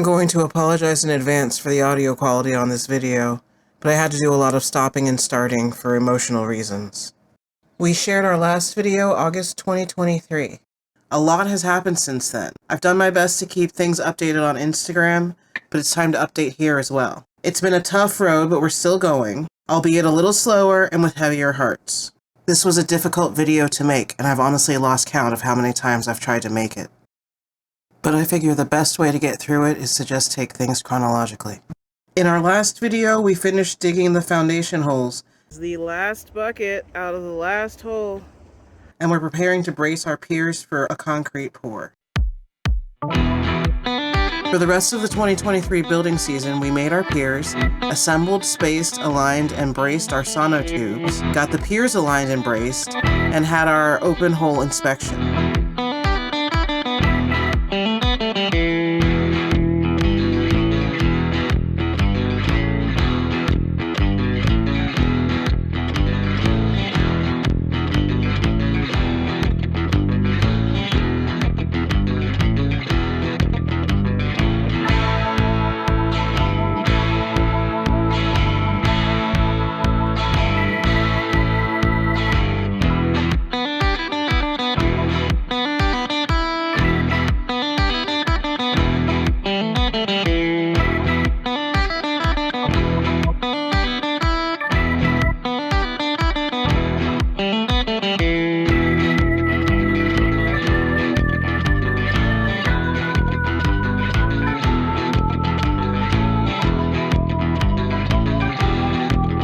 I'm going to apologize in advance for the audio quality on this video, but I had to do a lot of stopping and starting for emotional reasons. We shared our last video August 2023. A lot has happened since then. I've done my best to keep things updated on Instagram, but it's time to update here as well. It's been a tough road, but we're still going, albeit a little slower and with heavier hearts. This was a difficult video to make, and I've honestly lost count of how many times I've tried to make it. But I figure the best way to get through it is to just take things chronologically. In our last video, we finished digging the foundation holes. The last bucket out of the last hole. And we're preparing to brace our piers for a concrete pour. For the rest of the 2023 building season, we made our piers, assembled, spaced, aligned, and braced our sonotubes, got the piers aligned and braced, and had our open hole inspection.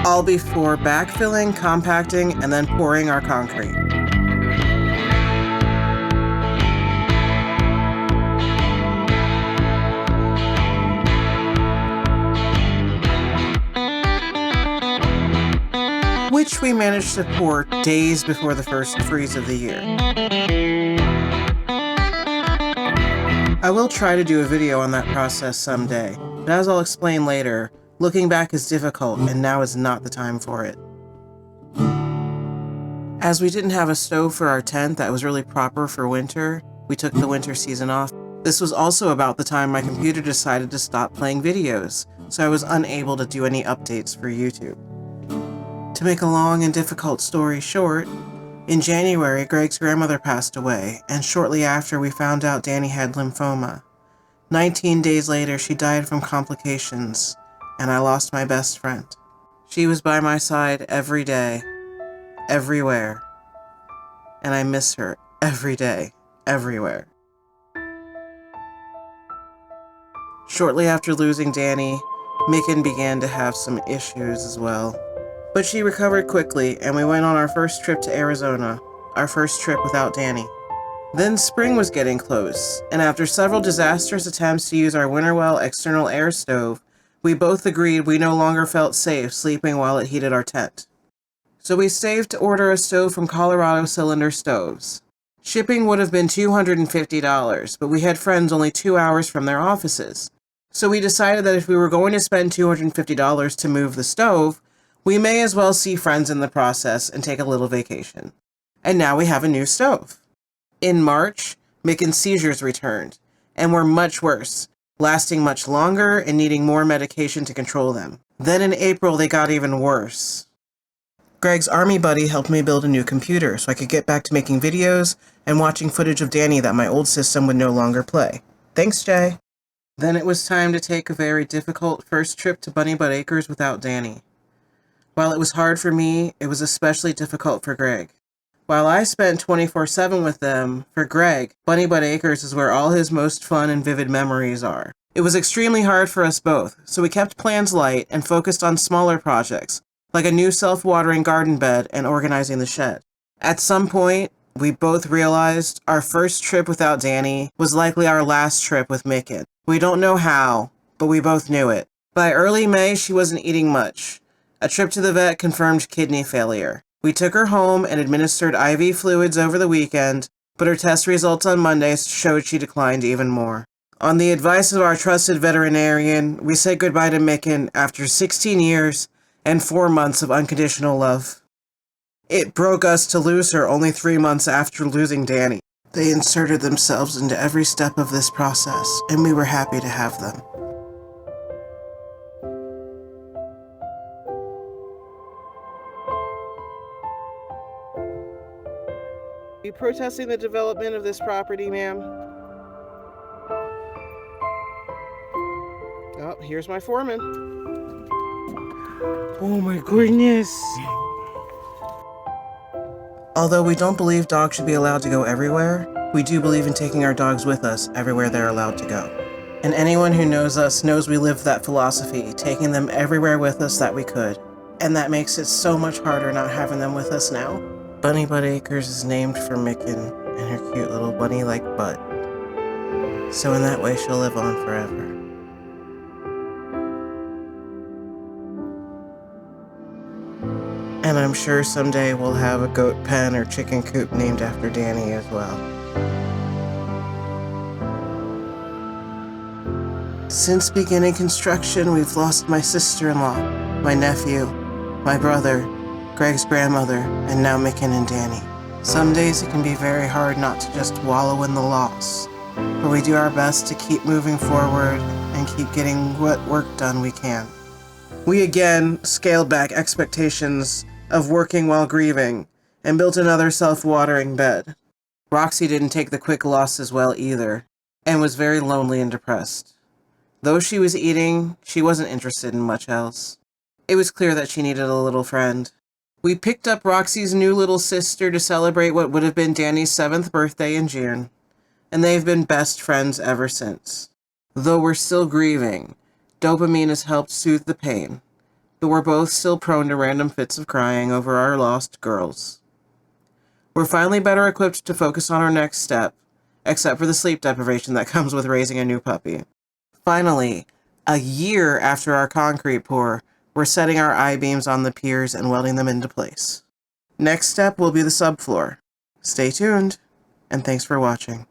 All before backfilling, compacting, and then pouring our concrete. Which we managed to pour days before the first freeze of the year. I will try to do a video on that process someday, but as I'll explain later, looking back is difficult, and now is not the time for it. As we didn't have a stove for our tent that was really proper for winter, we took the winter season off. This was also about the time my computer decided to stop playing videos, so I was unable to do any updates for YouTube. To make a long and difficult story short, in January, Greg's grandmother passed away, and shortly after we found out Danny had lymphoma. 19 days later, she died from complications, and I lost my best friend. She was by my side every day, everywhere, and I miss her every day, everywhere. Shortly after losing Danny, Micken began to have some issues as well. But she recovered quickly, and we went on our first trip to Arizona, our first trip without Danny. Then spring was getting close, and after several disastrous attempts to use our Winterwell external air stove, we both agreed we no longer felt safe sleeping while it heated our tent. So we saved to order a stove from Colorado Cylinder Stoves. Shipping would have been $250, but we had friends only 2 hours from their offices. So we decided that if we were going to spend $250 to move the stove, we may as well see friends in the process and take a little vacation. And now we have a new stove. In March, Micken's seizures returned, and were much worse, lasting much longer and needing more medication to control them. Then in April, they got even worse. Greg's army buddy helped me build a new computer so I could get back to making videos and watching footage of Danny that my old system would no longer play. Thanks, Jay. Then it was time to take a very difficult first trip to Bunny Butt Acres without Danny. While it was hard for me, it was especially difficult for Greg. While I spent 24/7 with them, for Greg, Bunny Butt Acres is where all his most fun and vivid memories are. It was extremely hard for us both, so we kept plans light and focused on smaller projects, like a new self-watering garden bed and organizing the shed. At some point, we both realized our first trip without Danny was likely our last trip with Micken. We don't know how, but we both knew it. By early May, she wasn't eating much. A trip to the vet confirmed kidney failure. We took her home and administered IV fluids over the weekend, but her test results on Monday showed she declined even more. On the advice of our trusted veterinarian, we said goodbye to Micken after 16 years and 4 months of unconditional love. It broke us to lose her only 3 months after losing Danny. They inserted themselves into every step of this process, and we were happy to have them. Are you protesting the development of this property, ma'am? Oh, here's my foreman. Oh my goodness. Although we don't believe dogs should be allowed to go everywhere, we do believe in taking our dogs with us everywhere they're allowed to go. And anyone who knows us knows we live that philosophy, taking them everywhere with us that we could. And that makes it so much harder not having them with us now. Bunny Butt Acres is named for Micken and her cute little bunny-like butt. So in that way, she'll live on forever. And I'm sure someday we'll have a goat pen or chicken coop named after Danny as well. Since beginning construction, we've lost my sister-in-law, my nephew, my brother, Greg's grandmother, and now Micken and Danny. Some days it can be very hard not to just wallow in the loss, but we do our best to keep moving forward and keep getting what work done we can. We again scaled back expectations of working while grieving and built another self-watering bed. Roxy didn't take the quick loss as well either, and was very lonely and depressed. Though she was eating, she wasn't interested in much else. It was clear that she needed a little friend. We picked up Roxy's new little sister to celebrate what would have been Danny's 7th birthday in June, and they've been best friends ever since. Though we're still grieving, dopamine has helped soothe the pain, but we're both still prone to random fits of crying over our lost girls. We're finally better equipped to focus on our next step, except for the sleep deprivation that comes with raising a new puppy. Finally, a year after our concrete pour, we're setting our I-beams on the piers and welding them into place. Next step will be the subfloor. Stay tuned, and thanks for watching.